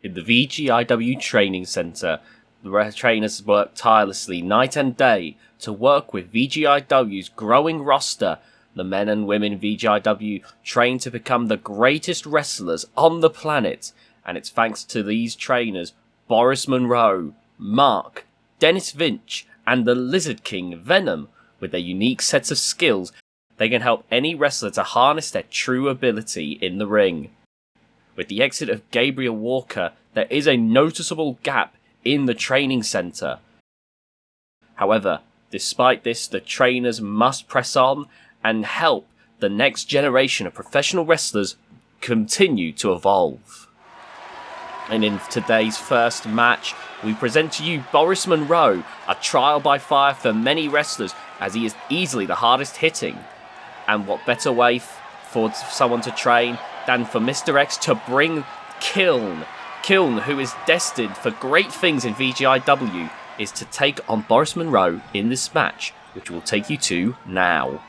In the VGIW training center, the trainers work tirelessly night and day to work with VGIW's growing roster. The men and women VGIW train to become the greatest wrestlers on the planet, and it's thanks to these trainers, Boris Monroe, Mark, Dennis Vinch, and the Lizard King Venom, with their unique sets of skills, they can help any wrestler to harness their true ability in the ring. With the exit of Gabriel Walker, there is a noticeable gap in the training center. However, despite this, the trainers must press on and help the next generation of professional wrestlers continue to evolve. And in today's first match, we present to you Boris Monroe, a trial by fire for many wrestlers, as he is easily the hardest hitting. And what better way for someone to train than for Mr. X to bring Kiln, who is destined for great things in VGIW, is to take on Boris Monroe in this match, which we'll take you to now.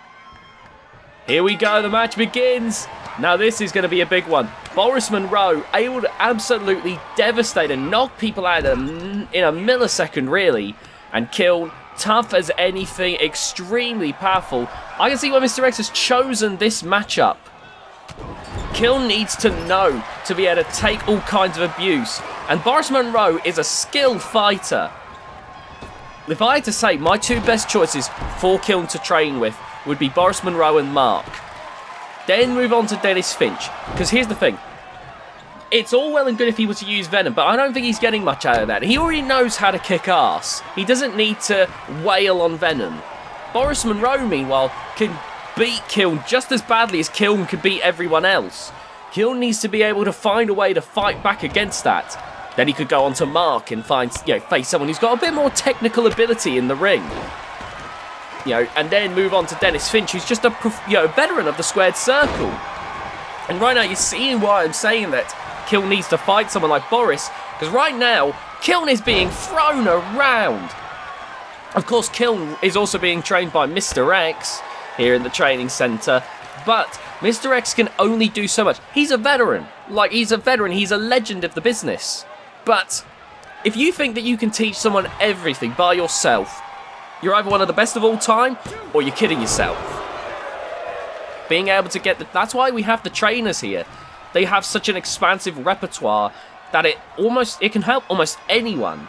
Here we go, the match begins. Now this is going to be a big one. Boris Monroe able to absolutely devastate and knock people out in a millisecond, really. And Kiln, tough as anything, extremely powerful. I can see why Mr. X has chosen this matchup. Kiln needs to know to be able to take all kinds of abuse. And Boris Monroe is a skilled fighter. If I had to say, my two best choices for Kiln to train with would be Boris Monroe and Mark. Then move on to Dennis Finch. Because here's the thing. It's all well and good if he were to use Venom, but I don't think he's getting much out of that. He already knows how to kick ass. He doesn't need to wail on Venom. Boris Monroe, meanwhile, can beat Kiln just as badly as Kiln could beat everyone else. Kiln needs to be able to find a way to fight back against that. Then he could go on to Mark and face someone who's got a bit more technical ability in the ring. And then move on to Dennis Finch, who's just a veteran of the squared circle. And right now you're seeing why I'm saying that Kiln needs to fight someone like Boris, because right now Kiln is being thrown around. Of course, Kiln is also being trained by Mr. X here in the training center, but Mr. X can only do so much. He's a veteran. He's a legend of the business. But if you think that you can teach someone everything by yourself, you're either one of the best of all time, or you're kidding yourself. Being able to that's why we have the trainers here. They have such an expansive repertoire that it can help almost anyone.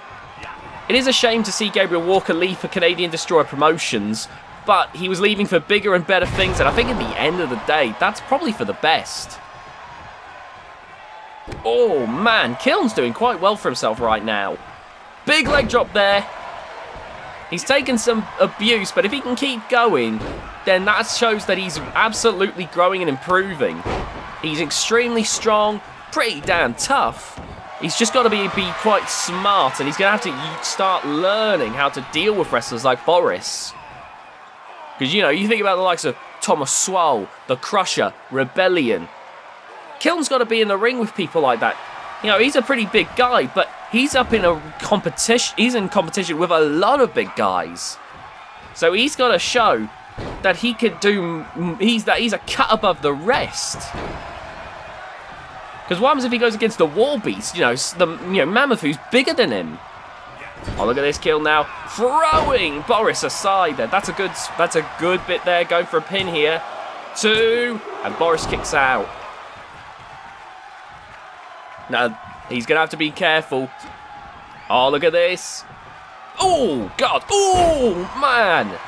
It is a shame to see Gabriel Walker leave for Canadian Destroyer Promotions, but he was leaving for bigger and better things, and I think at the end of the day, that's probably for the best. Oh man, Kiln's doing quite well for himself right now. Big leg drop there. He's taken some abuse, but if he can keep going, then that shows that he's absolutely growing and improving. He's extremely strong, pretty damn tough. He's just got to be quite smart, and he's going to have to start learning how to deal with wrestlers like Boris. Because, you think about the likes of Thomas Swole, The Crusher, Rebellion. Kiln's got to be in the ring with people like that. He's a pretty big guy, but he's up in a competition. He's in competition with a lot of big guys. So he's got to show that he could do. He's a cut above the rest. Because what happens if he goes against the Warbeast? The Mammoth who's bigger than him. Oh, look at this kill now, throwing Boris aside there. That's a good bit there. Going for a pin here. 2, and Boris kicks out. Now, he's going to have to be careful. Oh, look at this. Oh, God. Oh, man.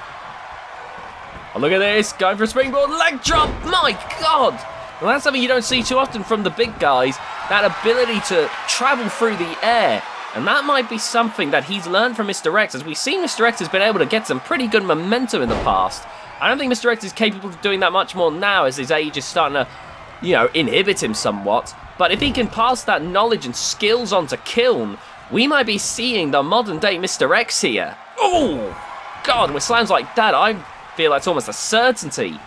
Oh, look at this. Going for a springboard leg drop. My God. Well, that's something you don't see too often from the big guys. That ability to travel through the air. And that might be something that he's learned from Mr. X. As we've seen, Mr. X has been able to get some pretty good momentum in the past. I don't think Mr. X is capable of doing that much more now, as his age is starting to, inhibit him somewhat. But if he can pass that knowledge and skills on to Kiln, we might be seeing the modern-day Mr. X here. Oh, God, with slams like that, I feel that's almost a certainty.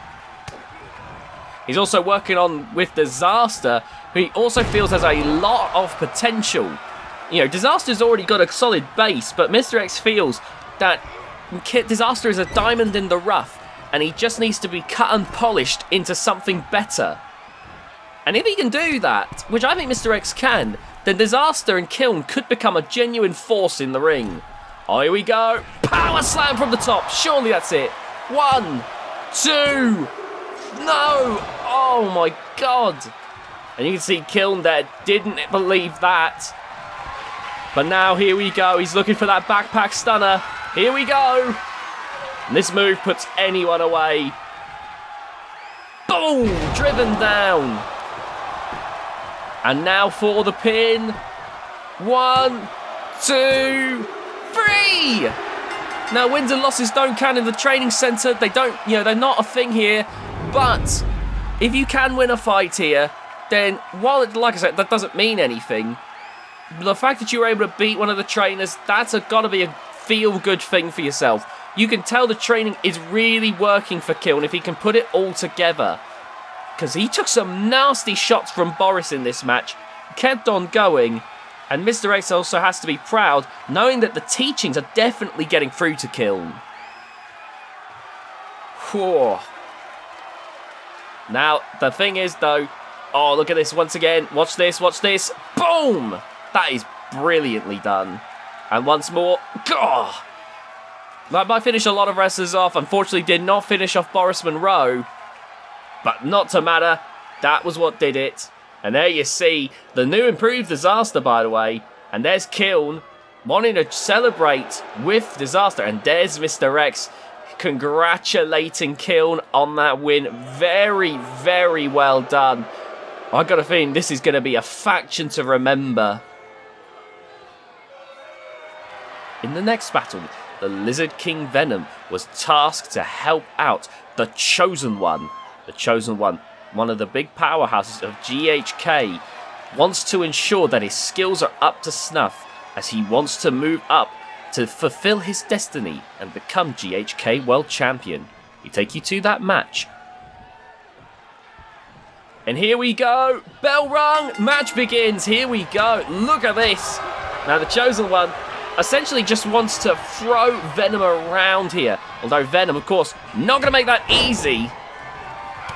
He's also working on with Disaster, who he also feels has a lot of potential. Disaster's already got a solid base, but Mr. X feels that Disaster is a diamond in the rough, and he just needs to be cut and polished into something better. And if he can do that, which I think Mr. X can, then Disaster and Kiln could become a genuine force in the ring. Oh, here we go. Power slam from the top. Surely that's it. 1, 2. No. Oh, my God. And you can see Kiln there didn't believe that. But now here we go. He's looking for that backpack stunner. Here we go. And this move puts anyone away. Boom! Driven down. And now for the pin. 1, 2, 3. Now wins and losses don't count in the training center. They don't, they're not a thing here. But if you can win a fight here, then while like I said, that doesn't mean anything. The fact that you were able to beat one of the trainers, that's got to be a feel-good thing for yourself. You can tell the training is really working for Kiln if he can put it all together. Because he took some nasty shots from Boris in this match, kept on going, and Mr. X also has to be proud, knowing that the teachings are definitely getting through to Kiln. Whew. Now, the thing is, though, oh, look at this once again. Watch this, watch this. Boom! That is brilliantly done. And once more, God! That might finish a lot of wrestlers off. Unfortunately, did not finish off Boris Monroe. But not to matter. That was what did it. And there you see the new improved Disaster, by the way. And there's Kiln wanting to celebrate with Disaster. And there's Mr. X congratulating Kiln on that win. Very, very well done. I got a feeling this is going to be a faction to remember. In the next battle, the Lizard King Venom was tasked to help out the Chosen One. The Chosen One, one of the big powerhouses of GHK, wants to ensure that his skills are up to snuff as he wants to move up to fulfill his destiny and become GHK World Champion. We take you to that match. And here we go. Bell rung. Match begins. Here we go. Look at this. Now the Chosen One essentially just wants to throw Venom around here. Although Venom, of course, not going to make that easy.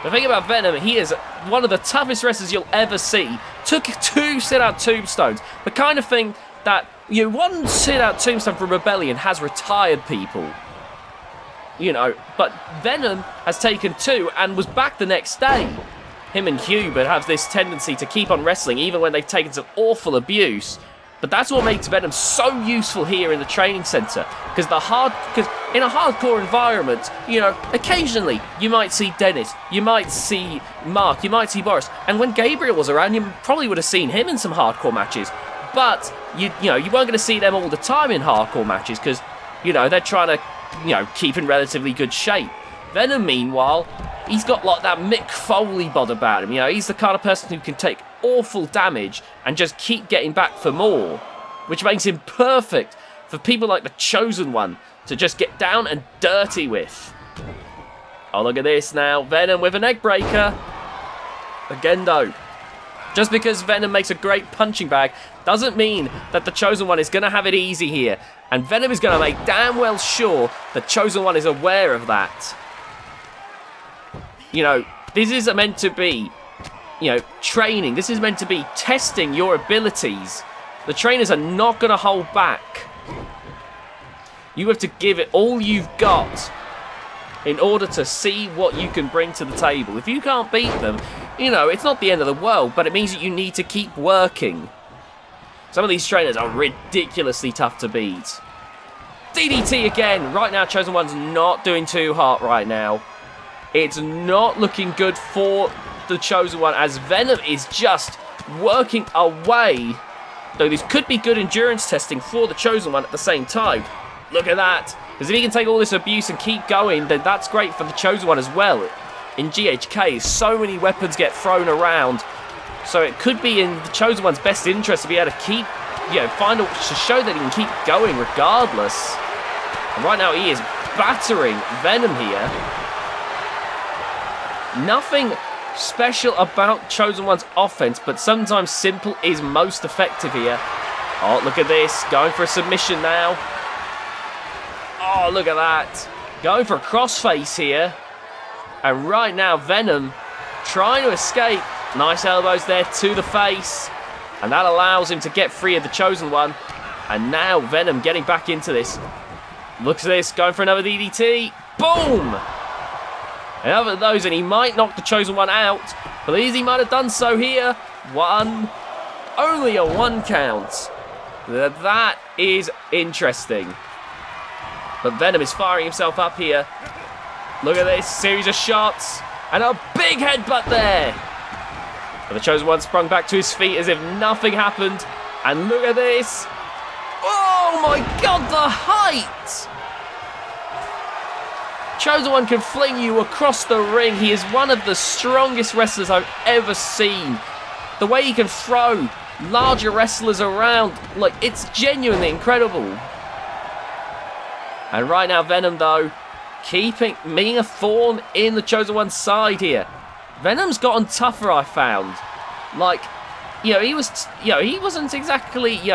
The thing about Venom, he is one of the toughest wrestlers you'll ever see. Took 2 sit-out tombstones. The kind of thing that, one sit-out tombstone from Rebellion has retired people. But Venom has taken 2 and was back the next day. Him and Hubert have this tendency to keep on wrestling even when they've taken some awful abuse. But that's what makes Venom so useful here in the training center. Because in a hardcore environment, occasionally you might see Dennis, you might see Mark, you might see Boris. And when Gabriel was around, you probably would have seen him in some hardcore matches. But you weren't going to see them all the time in hardcore matches because they're trying to keep in relatively good shape. Venom, meanwhile, he's got like that Mick Foley bod about him. He's the kind of person who can take awful damage and just keep getting back for more, which makes him perfect for people like the Chosen One to just get down and dirty with. Oh, look at this now. Venom with an egg breaker. Again, though, just because Venom makes a great punching bag doesn't mean that the Chosen One is going to have it easy here. And Venom is going to make damn well sure the Chosen One is aware of that. This is meant to be, training. This is meant to be testing your abilities. The trainers are not going to hold back. You have to give it all you've got in order to see what you can bring to the table. If you can't beat them, it's not the end of the world, but it means that you need to keep working. Some of these trainers are ridiculously tough to beat. DDT again. Right now, Chosen One's not doing too hot right now. It's not looking good for the Chosen One as Venom is just working away. Though this could be good endurance testing for the Chosen One at the same time. Look at that. Because if he can take all this abuse and keep going, then that's great for the Chosen One as well. In GHK, so many weapons get thrown around. So it could be in the Chosen One's best interest to be able to keep, find a to show that he can keep going regardless. And right now he is battering Venom here. Nothing special about Chosen One's offense, but sometimes simple is most effective here. Oh, look at this. Going for a submission now. Oh, look at that. Going for a crossface here. And right now, Venom trying to escape. Nice elbows there to the face. And that allows him to get free of the Chosen One. And now Venom getting back into this. Look at this, going for another DDT. Boom! Another of those, and he might knock the Chosen One out. Believes he might have done so here. One. Only a 1 count. That is interesting. But Venom is firing himself up here. Look at this series of shots. And a big headbutt there. But the Chosen One sprung back to his feet as if nothing happened. And look at this. Oh my god, the height! Chosen One can fling you across the ring. He is one of the strongest wrestlers I've ever seen. The way he can throw larger wrestlers around, like, it's genuinely incredible. And right now, Venom, though, being a thorn in the Chosen One's side here. Venom's gotten tougher, I found. Like, he wasn't exactly, he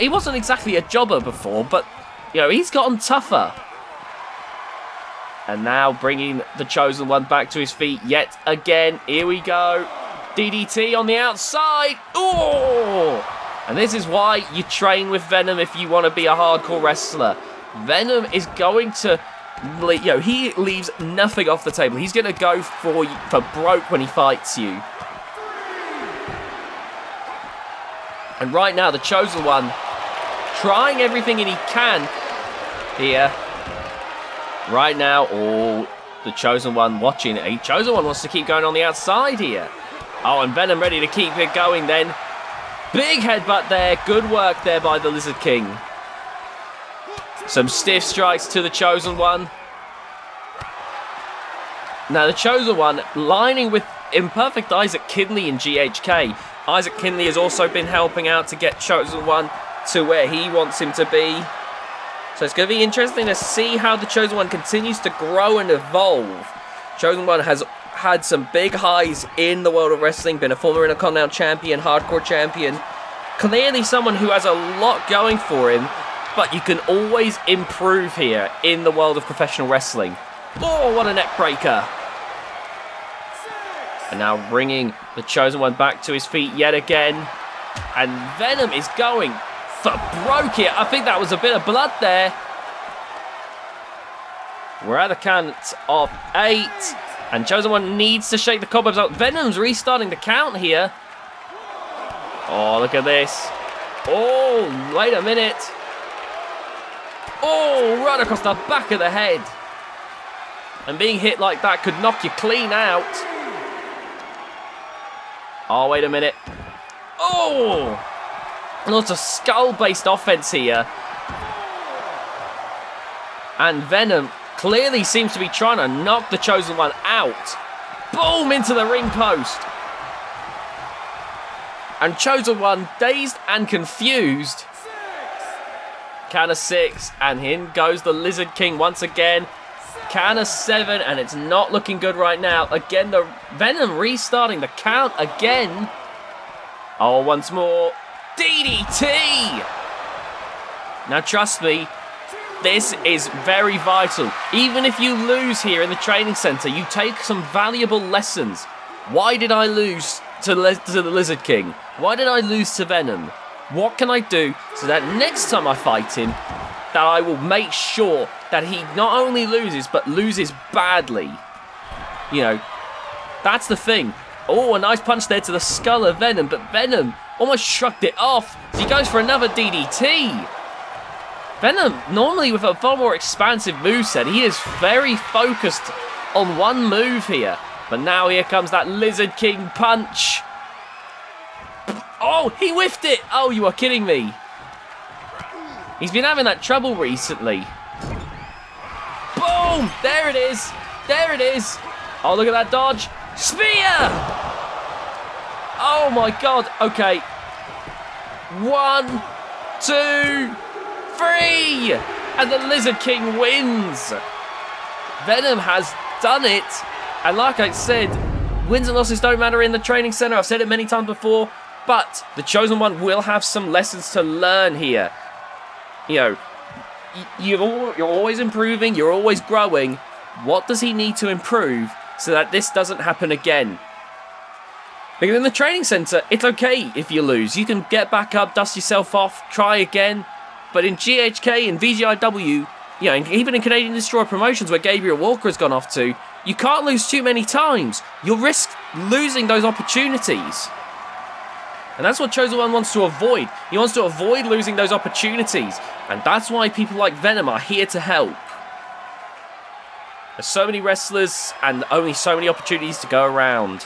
wasn't exactly a jobber before, but, he's gotten tougher. And now bringing the Chosen One back to his feet yet again. Here we go. DDT on the outside. Ooh! And this is why you train with Venom if you want to be a hardcore wrestler. Venom is going to, he leaves nothing off the table. He's going to go for broke when he fights you. And right now, the Chosen One trying everything he can here. Right now, the Chosen One watching it. Chosen One wants to keep going on the outside here. Oh, and Venom ready to keep it going then. Big headbutt there. Good work there by the Lizard King. Some stiff strikes to the Chosen One. Now, the Chosen One lining with imperfect Isaac Kinley in GHK. Isaac Kinley has also been helping out to get Chosen One to where he wants him to be. So it's going to be interesting to see how the Chosen One continues to grow and evolve. Chosen One has had some big highs in the world of wrestling, been a former Intercontinental Champion, Hardcore Champion. Clearly someone who has a lot going for him, but you can always improve here in the world of professional wrestling. Oh, what a neck breaker. And now bringing the Chosen One back to his feet yet again. And Venom is going for broke here. I think that was a bit of blood there. We're at the count of 8. And Chosen One needs to shake the cobwebs out. Venom's restarting the count here. Oh, look at this. Oh, wait a minute. Oh, right across the back of the head. And being hit like that could knock you clean out. Oh, wait a minute. Oh! Lots of skull-based offense here. And Venom clearly seems to be trying to knock the Chosen One out. Boom! Into the ring post. And Chosen One, dazed and confused. Count of 6. And in goes the Lizard King once again. Count of 7. And it's not looking good right now. Again, the Venom restarting the count again. Oh, once more. DDT! Now, trust me. This is very vital. Even if you lose here in the training center, you take some valuable lessons. Why did I lose to the Lizard King? Why did I lose to Venom? What can I do so that next time I fight him, that I will make sure that he not only loses, but loses badly? That's the thing. Oh, a nice punch there to the skull of Venom, but Venom almost shrugged it off. So he goes for another DDT. Venom, normally with a far more expansive moveset, he is very focused on one move here. But now here comes that Lizard King punch. Oh, he whiffed it. Oh, you are kidding me. He's been having that trouble recently. Boom! There it is. There it is. Oh, look at that dodge. Spear! Oh, my God. Okay. 1, 2, 3. And the Lizard King wins. Venom has done it. And like I said, wins and losses don't matter in the training center. I've said it many times before. But the Chosen One will have some lessons to learn here. You're always improving. You're always growing. What does he need to improve so that this doesn't happen again? Because in the training centre, it's okay if you lose. You can get back up, dust yourself off, try again. But in GHK and VGIW, and even in Canadian Destroyer Promotions, where Gabriel Walker has gone off to, you can't lose too many times. You'll risk losing those opportunities. And that's what Chosen One wants to avoid. He wants to avoid losing those opportunities. And that's why people like Venom are here to help. There's so many wrestlers and only so many opportunities to go around.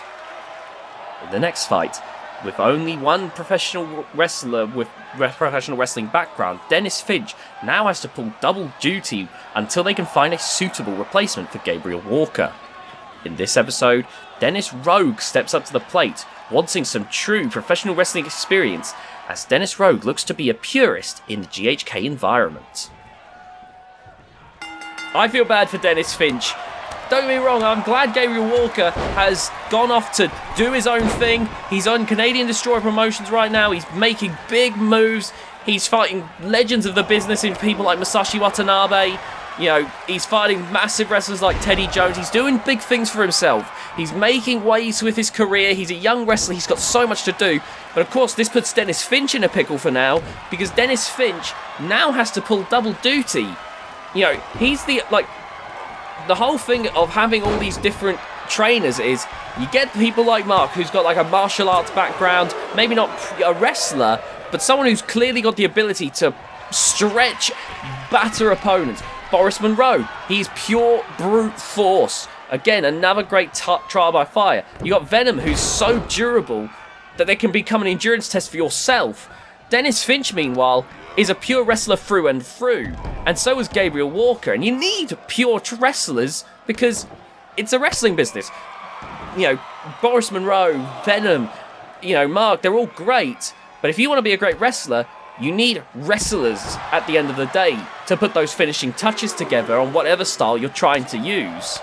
In the next fight, with only one professional wrestler with professional wrestling background, Dennis Finch now has to pull double duty until they can find a suitable replacement for Gabriel Walker. In this episode, Dennis Rogue steps up to the plate, wanting some true professional wrestling experience, as Dennis Rogue looks to be a purist in the GHK environment. I feel bad for Dennis Finch. Don't get me wrong, I'm glad Gabriel Walker has gone off to do his own thing. He's on Canadian Destroyer Promotions right now. He's making big moves. He's fighting legends of the business in people like Masashi Watanabe. He's fighting massive wrestlers like Teddy Jones. He's doing big things for himself. He's making waves with his career. He's a young wrestler. He's got so much to do. But of course, this puts Dennis Finch in a pickle for now, because Dennis Finch now has to pull double duty. He's the whole thing of having all these different trainers is you get people like Mark, who's got like a martial arts background, maybe not a wrestler, but someone who's clearly got the ability to stretch, batter opponents. Boris Monroe, he's pure brute force. Again, another great trial by fire. You got Venom, who's so durable that they can become an endurance test for yourself. Dennis Finch, meanwhile, is a pure wrestler through and through, and so is Gabriel Walker. And you need pure wrestlers because it's a wrestling business. Boris Monroe, Venom, Mark, they're all great. But if you want to be a great wrestler, you need wrestlers at the end of the day to put those finishing touches together on whatever style you're trying to use.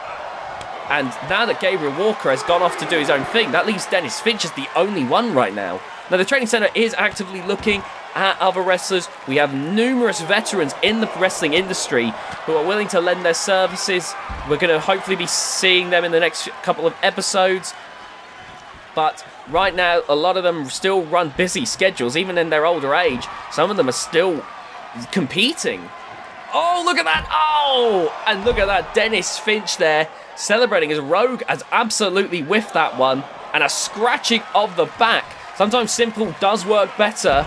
And now that Gabriel Walker has gone off to do his own thing, that leaves Dennis Finch as the only one right now. Now, the training center is actively looking at other wrestlers. We have numerous veterans in the wrestling industry who are willing to lend their services. We're going to hopefully be seeing them in the next couple of episodes. But right now, a lot of them still run busy schedules, even in their older age. Some of them are still competing. Oh, look at that! Oh! And look at that, Dennis Finch there, celebrating as Rogue has absolutely whiffed that one. And a scratching of the back. Sometimes simple does work better.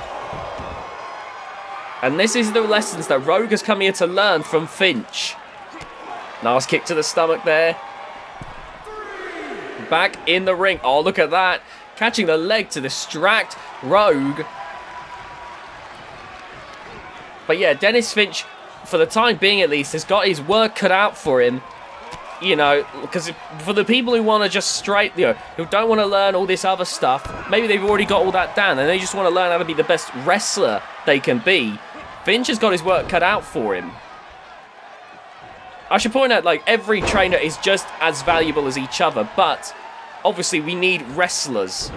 And this is the lessons that Rogue has come here to learn from Finch. Nice kick to the stomach there. Back in the ring. Oh, look at that. Catching the leg to distract Rogue. But yeah, Dennis Finch, for the time being at least, has got his work cut out for him. Because for the people who want to just straight, who don't want to learn all this other stuff, maybe they've already got all that down and they just want to learn how to be the best wrestler they can be. Finch has got his work cut out for him. I should point out, every trainer is just as valuable as each other, but obviously we need wrestlers,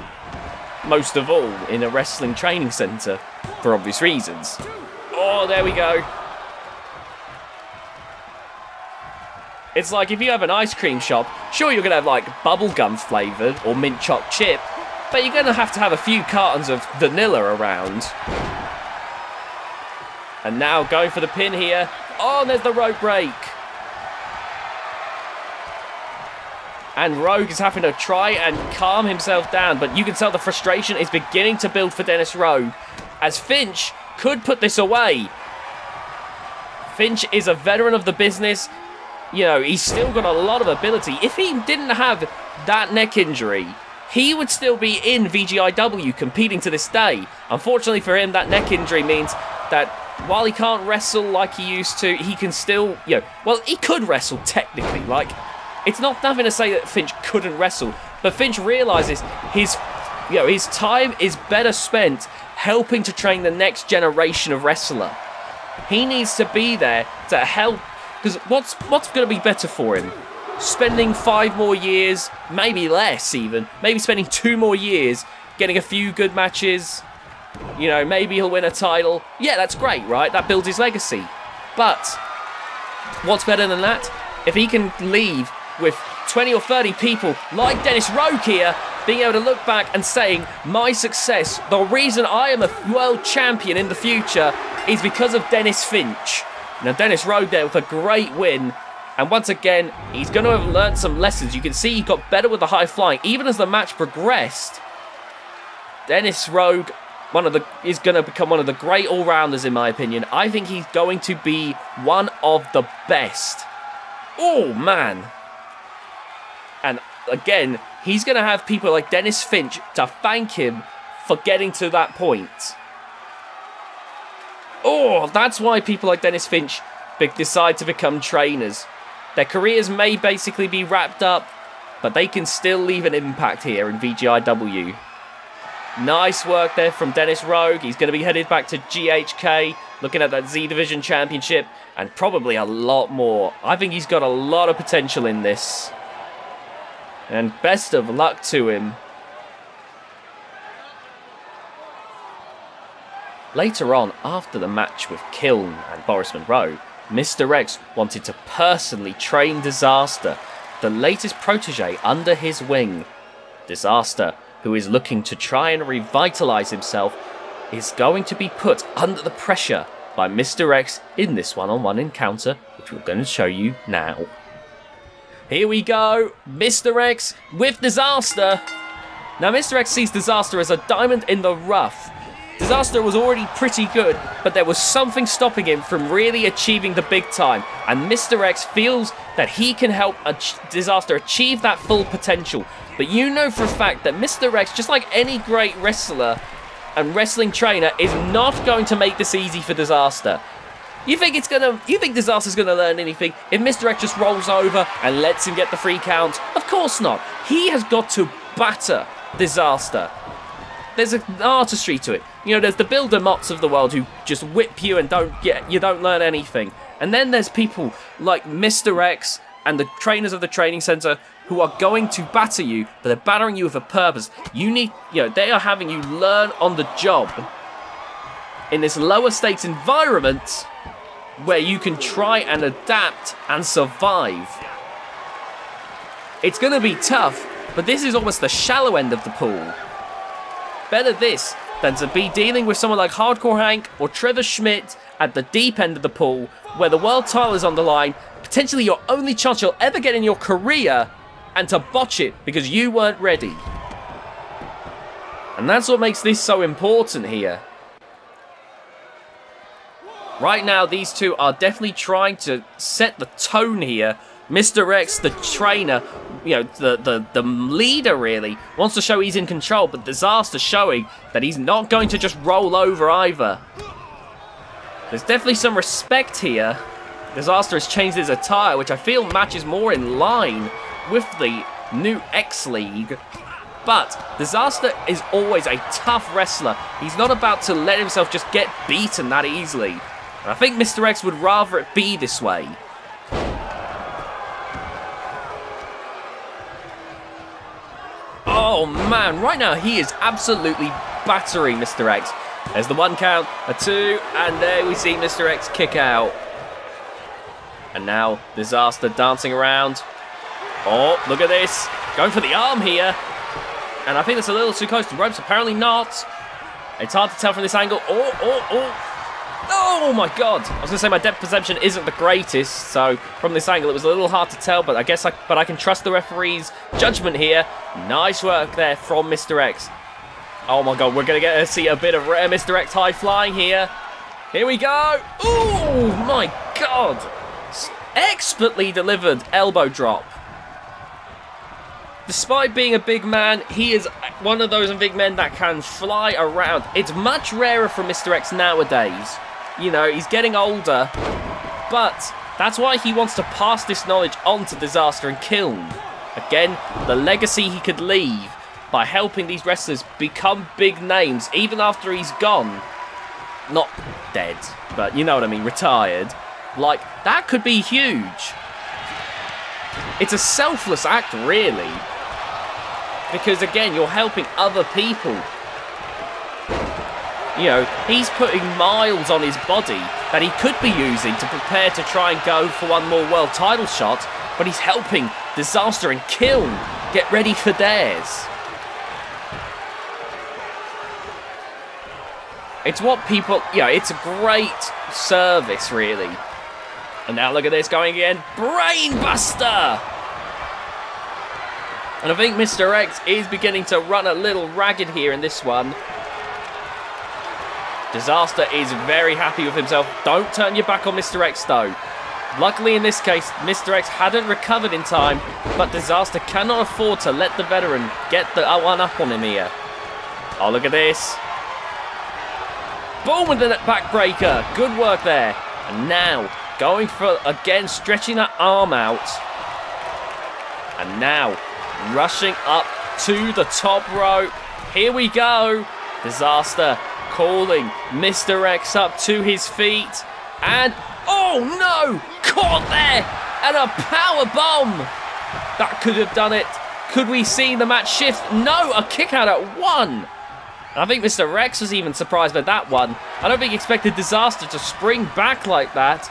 most of all, in a wrestling training centre, for obvious reasons. Oh, there we go. It's like if you have an ice cream shop, sure you're going to have bubblegum flavoured or mint choc chip, but you're going to have a few cartons of vanilla around. And now going for the pin here. Oh, there's the rope break. And Rogue is having to try and calm himself down, but you can tell the frustration is beginning to build for Dennis Rogue, as Finch could put this away. Finch is a veteran of the business. He's still got a lot of ability. If he didn't have that neck injury, he would still be in VGIW competing to this day. Unfortunately for him, that neck injury means that while he can't wrestle like he used to, he can still, he could wrestle technically. It's not nothing to say that Finch couldn't wrestle, but Finch realizes his time is better spent helping to train the next generation of wrestler. He needs to be there to help, because what's going to be better for him? Spending 5 more years, maybe less even, maybe spending 2 more years, getting a few good matches, maybe he'll win a title. Yeah, that's great, right? That builds his legacy. But what's better than that? If he can leave with 20 or 30 people like Dennis Rogue here being able to look back and saying, my success, the reason I am a world champion in the future is because of Dennis Finch. Now, Dennis Rogue there with a great win. And once again, he's going to have learned some lessons. You can see he got better with the high flying. Even as the match progressed, Dennis Rogue is going to become one of the great all-rounders, in my opinion. I think he's going to be one of the best. Oh, man. And again, he's going to have people like Dennis Finch to thank him for getting to that point. Oh, that's why people like Dennis Finch decide to become trainers. Their careers may basically be wrapped up, but they can still leave an impact here in VGIW. Nice work there from Dennis Rogue. He's going to be headed back to GHK, looking at that Z Division Championship, and probably a lot more. I think he's got a lot of potential in this. And best of luck to him. Later on, after the match with Kiln and Boris Monroe, Mr. X wanted to personally train Disaster, the latest protege under his wing. Disaster, who is looking to try and revitalise himself, is going to be put under the pressure by Mr. X in this one-on-one encounter, which we're going to show you now. Here we go, Mr. X with Disaster. Now, Mr. X sees Disaster as a diamond in the rough. Disaster was already pretty good, but there was something stopping him from really achieving the big time, and Mr. X feels that he can help Disaster achieve that full potential. But you know for a fact that Mr. X, just like any great wrestler and wrestling trainer, is not going to make this easy for Disaster. You think Disaster's gonna learn anything if Mr. X just rolls over and lets him get the free count? Of course not. He has got to batter Disaster. There's an artistry to it. You know, there's the Builder Mots of the world who just whip you and you don't learn anything. And then there's people like Mr. X and the trainers of the training center who are going to batter you, but they're battering you with a purpose. They are having you learn on the job in this lower stakes environment where you can try and adapt and survive. It's going to be tough, but this is almost the shallow end of the pool. Better this than to be dealing with someone like Hardcore Hank or Trevor Schmidt at the deep end of the pool, where the world title is on the line, potentially your only chance you'll ever get in your career, and to botch it because you weren't ready. And that's what makes this so important here. Right now, these two are definitely trying to set the tone here. Mr. X, the trainer, the leader really, wants to show he's in control, but Disaster showing that he's not going to just roll over either. There's definitely some respect here. Disaster has changed his attire, which I feel matches more in line with the new X League. But Disaster is always a tough wrestler. He's not about to let himself just get beaten that easily. And I think Mr. X would rather it be this way. Oh man, right now he is absolutely battering Mr. X. There's the 1 count, a 2, and there we see Mr. X kick out. And now Disaster dancing around. Oh, look at this. Going for the arm here. And I think that's a little too close to ropes. Apparently not. It's hard to tell from this angle. Oh my god. I was going to say my depth perception isn't the greatest, so from this angle it was a little hard to tell, but I can trust the referee's judgment here. Nice work there from Mr. X. Oh my god, we're going to get to see a bit of rare Mr. X high flying here. Here we go. Oh my god. Expertly delivered elbow drop. Despite being a big man, he is one of those big men that can fly around. It's much rarer for Mr. X nowadays. You know, he's getting older, but that's why he wants to pass this knowledge on to Disaster and Kiln. Again, the legacy he could leave by helping these wrestlers become big names, even after he's gone. Not dead, but you know what I mean, retired. Like, that could be huge. It's a selfless act, really. Because, again, you're helping other people. You know, he's putting miles on his body that he could be using to prepare to try and go for one more world title shot, but he's helping Disaster and Kiln get ready for theirs. It's what people, it's a great service, really. And now look at this going again. Brainbuster! And I think Mr. X is beginning to run a little ragged here in this one. Disaster is very happy with himself. Don't turn your back on Mr. X, though. Luckily, in this case, Mr. X hadn't recovered in time, but Disaster cannot afford to let the veteran get the one up on him here. Oh, look at this. Boom with the backbreaker. Good work there. And now, going for, again, stretching that arm out. And now, rushing up to the top rope. Here we go. Disaster calling Mr. X up to his feet. And, oh no! Caught there! And a power bomb! That could have done it. Could we see the match shift? No, a kick out at 1. I think Mr. X was even surprised by that one. I don't think he expected Disaster to spring back like that.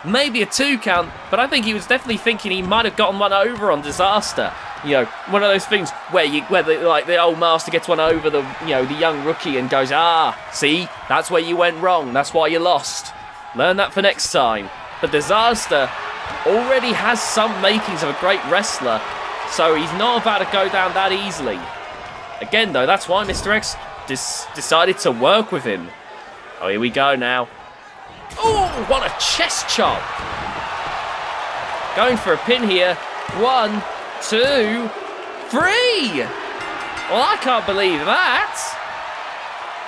Maybe a 2 count, but I think he was definitely thinking he might have gotten one over on Disaster. One of those things where the old master gets one over the young rookie and goes, see, that's where you went wrong. That's why you lost. Learn that for next time. But Disaster already has some makings of a great wrestler, so he's not about to go down that easily. Again, though, that's why Mr. X decided to work with him. Oh, here we go now. Oh, what a chest chop. Going for a pin here. 1, 2, 3. Well, I can't believe that.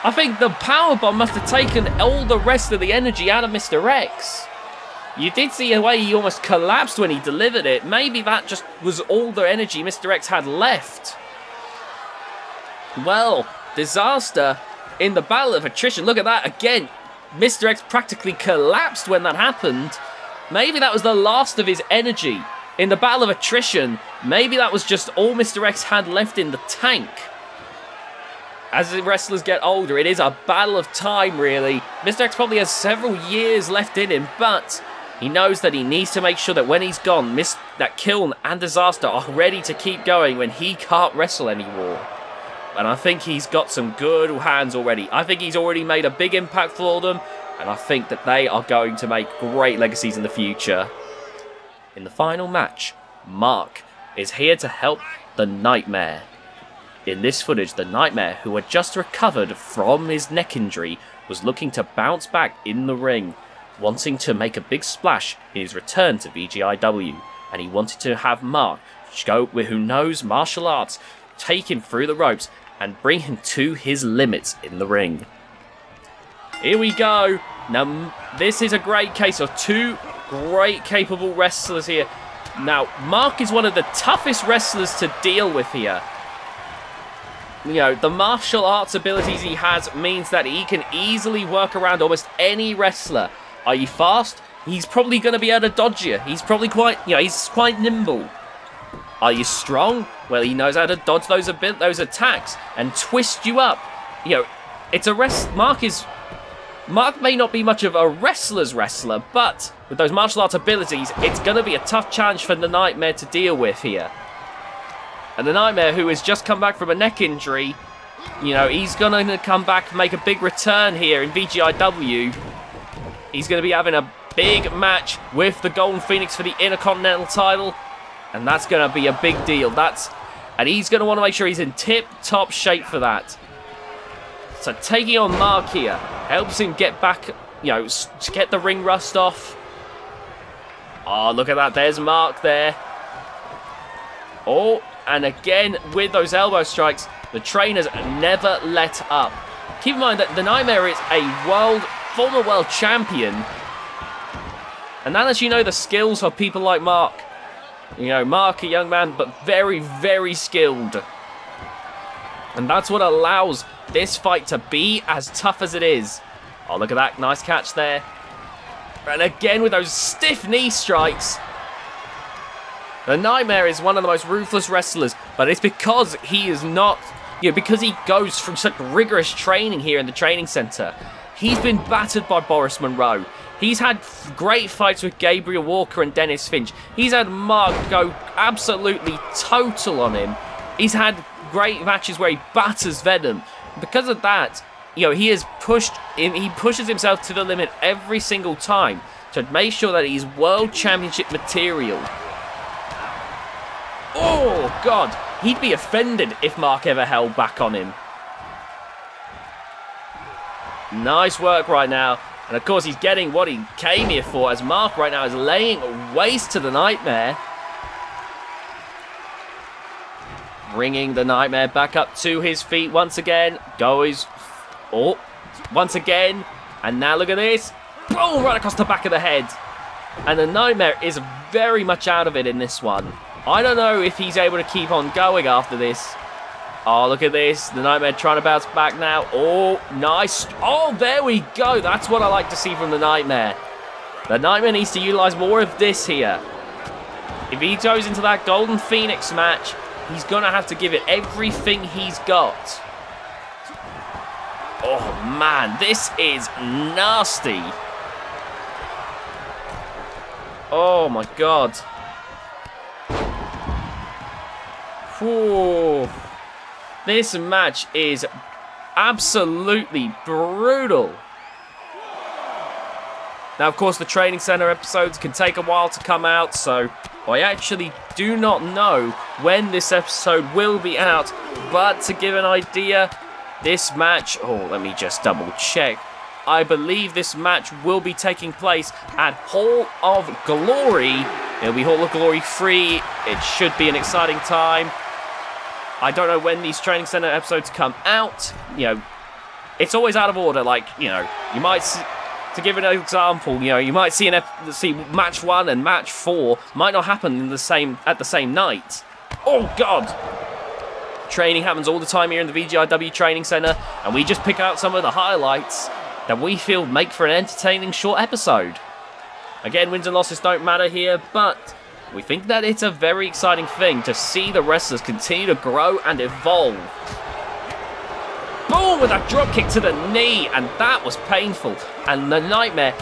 I think the powerbomb must have taken all the rest of the energy out of Mr. X. You did see a way he almost collapsed when he delivered it. Maybe that just was all the energy Mr. X had left. Well, Disaster in the battle of attrition. Look at that again. Mr. X practically collapsed when that happened. Maybe that was the last of his energy. In the battle of attrition, maybe that was just all Mr. X had left in the tank. As the wrestlers get older, it is a battle of time, really. Mr. X probably has several years left in him, but he knows that he needs to make sure that when he's gone, that Kiln and Disaster are ready to keep going when he can't wrestle anymore. And I think he's got some good hands already. I think he's already made a big impact for them, and I think that they are going to make great legacies in the future. In the final match, Mark is here to help the Nightmare. In this footage, the Nightmare, who had just recovered from his neck injury, was looking to bounce back in the ring, wanting to make a big splash in his return to VGIW, and he wanted to have Mark, who knows martial arts, take him through the ropes and bring him to his limits in the ring. Here we go. Now, this is a great case of 2 great capable wrestlers here. Now, Mark is one of the toughest wrestlers to deal with here. The martial arts abilities he has means that he can easily work around almost any wrestler. Are you fast? He's probably going to be able to dodge you. He's probably he's quite nimble. Are you strong? Well, he knows how to dodge those attacks and twist you up. It's a Mark may not be much of a wrestler's wrestler, but with those martial arts abilities, it's going to be a tough challenge for the Nightmare to deal with here. And the Nightmare, who has just come back from a neck injury, he's going to come back and make a big return here in VGIW. He's going to be having a big match with the Golden Phoenix for the Intercontinental title. And that's going to be a big deal. And he's going to want to make sure he's in tip-top shape for that. So taking on Mark here helps him get back, to get the ring rust off. Oh, look at that. There's Mark there. Oh, and again, with those elbow strikes, the trainers never let up. Keep in mind that the Nightmare is a former world champion. And that lets you know the skills of people like Mark. Mark, a young man, but very, very skilled. And that's what allows this fight to be as tough as it is. Oh, look at that. Nice catch there. And again, with those stiff knee strikes. The Nightmare is one of the most ruthless wrestlers, but it's because he is not, because he goes through such rigorous training here in the training center. He's been battered by Boris Monroe. He's had great fights with Gabriel Walker and Dennis Finch. He's had Mark go absolutely total on him. He's had great matches where he batters Venom. Because of that, he pushes himself to the limit every single time to make sure that he's World Championship material. Oh, God. He'd be offended if Mark ever held back on him. Nice work right now. And, of course, he's getting what he came here for, as Mark right now is laying waste to the Nightmare. Bringing the Nightmare back up to his feet once again. Once again. And now look at this. Boom, right across the back of the head. And the Nightmare is very much out of it in this one. I don't know if he's able to keep on going after this. Oh, look at this. The Nightmare trying to bounce back now. Oh, nice. Oh, there we go. That's what I like to see from the Nightmare. The Nightmare needs to utilize more of this here. If he goes into that Golden Phoenix match, he's going to have to give it everything he's got. Oh, man. This is nasty. Oh, my God. Whew. This match is absolutely brutal. Now, of course, the Training Center episodes can take a while to come out, so I actually do not know when this episode will be out. But to give an idea, this match... Oh, let me just double check. I believe this match will be taking place at Hall of Glory. It'll be Hall of Glory 3. It should be an exciting time. I don't know when these Training Center episodes come out. It's always out of order. Like, you might, to give an example, you might see match 1 and match 4 might not happen at the same night. Oh, God. Training happens all the time here in the VGIW Training Center, and we just pick out some of the highlights that we feel make for an entertaining short episode. Again, wins and losses don't matter here, but we think that it's a very exciting thing to see the wrestlers continue to grow and evolve. Boom, with a drop kick to the knee, and that was painful. And the Nightmare,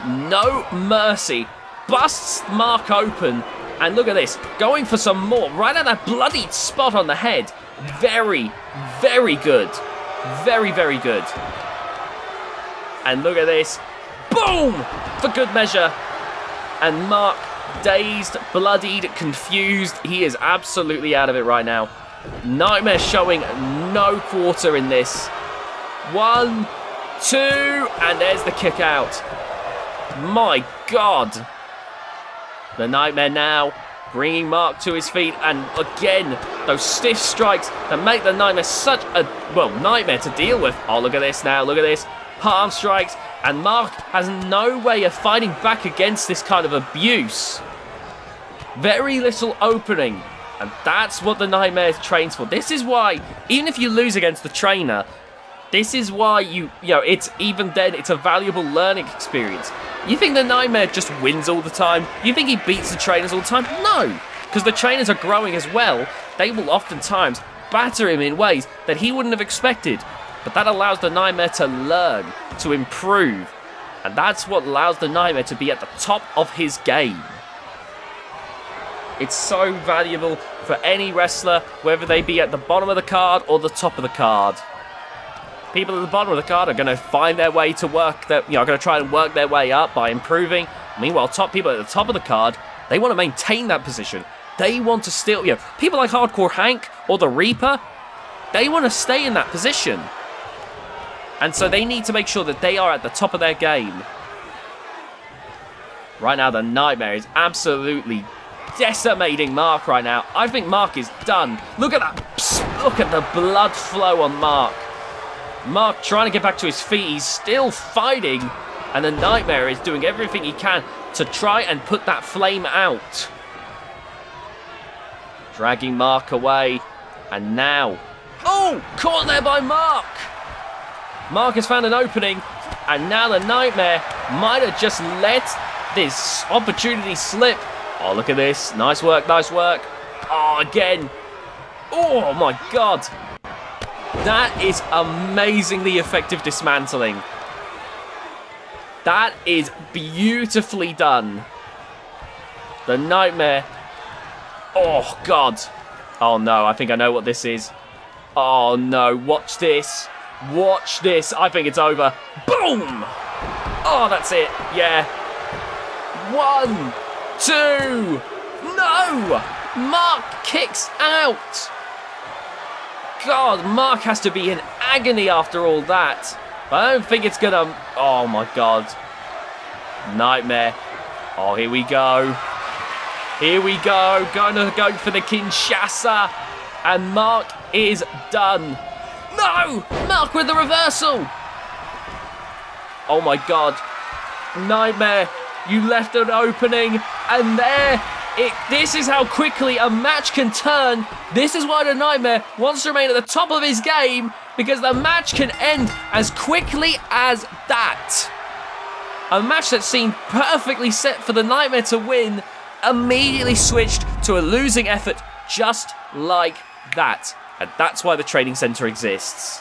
no mercy, busts Mark open. And look at this, going for some more, right at that bloodied spot on the head. Very, very good. Very, very good. And look at this. Boom! For good measure. And Mark, dazed, bloodied, confused. He is absolutely out of it right now. Nightmare showing no quarter in this. 1, 2, and there's the kick out. My God. The Nightmare now bringing Mark to his feet, and again, those stiff strikes that make the Nightmare such a, nightmare to deal with. Oh, look at this now, look at this. Palm strikes, and Mark has no way of fighting back against this kind of abuse. Very little opening, and that's what the Nightmare trains for. This is why, even if you lose against the trainer, this is why it's a valuable learning experience. You think the Nightmare just wins all the time? You think he beats the trainers all the time? No, because the trainers are growing as well. They will oftentimes batter him in ways that he wouldn't have expected. But that allows the Nightmare to learn, to improve. And that's what allows the Nightmare to be at the top of his game. It's so valuable for any wrestler, whether they be at the bottom of the card or the top of the card. People at the bottom of the card are going to find their way to work, going to try and work their way up by improving. Meanwhile, people at the top of the card, they want to maintain that position. They want to still, people like Hardcore Hank or the Reaper, they want to stay in that position. And so they need to make sure that they are at the top of their game. Right now, the Nightmare is absolutely decimating Mark right now. I think Mark is done. Look at that. Look at the blood flow on Mark. Mark trying to get back to his feet. He's still fighting. And the Nightmare is doing everything he can to try and put that flame out. Dragging Mark away. And now... Oh! Caught there by Mark! Mark has found an opening. And now the Nightmare might have just let this opportunity slip. Oh, look at this. Nice work, nice work. Oh, again. Oh, my God. That is amazingly effective dismantling. That is beautifully done. The Nightmare. Oh, God. Oh, no. I think I know what this is. Oh, no. Watch this. Watch this. I think it's over. Boom! Oh, that's it. Yeah. 1, 2. No! Mark kicks out. God, Mark has to be in agony after all that. But I don't think it's gonna... Oh, my God. Nightmare. Oh, here we go. Here we go. Gonna go for the Kinshasa. And Mark is done. No! Mark with the reversal. Oh, my God. Nightmare. You left an opening. And there... This is how quickly a match can turn. This is why the Nightmare wants to remain at the top of his game, because the match can end as quickly as that. A match that seemed perfectly set for the Nightmare to win immediately switched to a losing effort just like that. And that's why the training centre exists.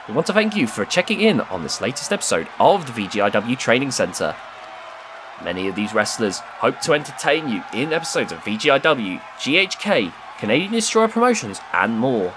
We want to thank you for checking in on this latest episode of the VGIW Training Centre. Many of these wrestlers hope to entertain you in episodes of VGIW, GHK, Canadian Destroyer Promotions, and more.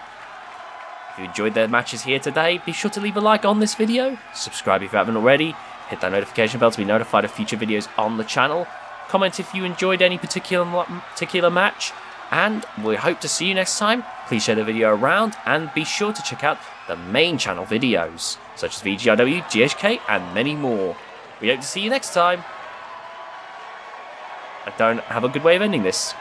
If you enjoyed their matches here today, be sure to leave a like on this video, subscribe if you haven't already, hit that notification bell to be notified of future videos on the channel, comment if you enjoyed any particular match, and we hope to see you next time. Please share the video around, and be sure to check out the main channel videos, such as VGIW, GHK, and many more. We hope to see you next time. I don't have a good way of ending this.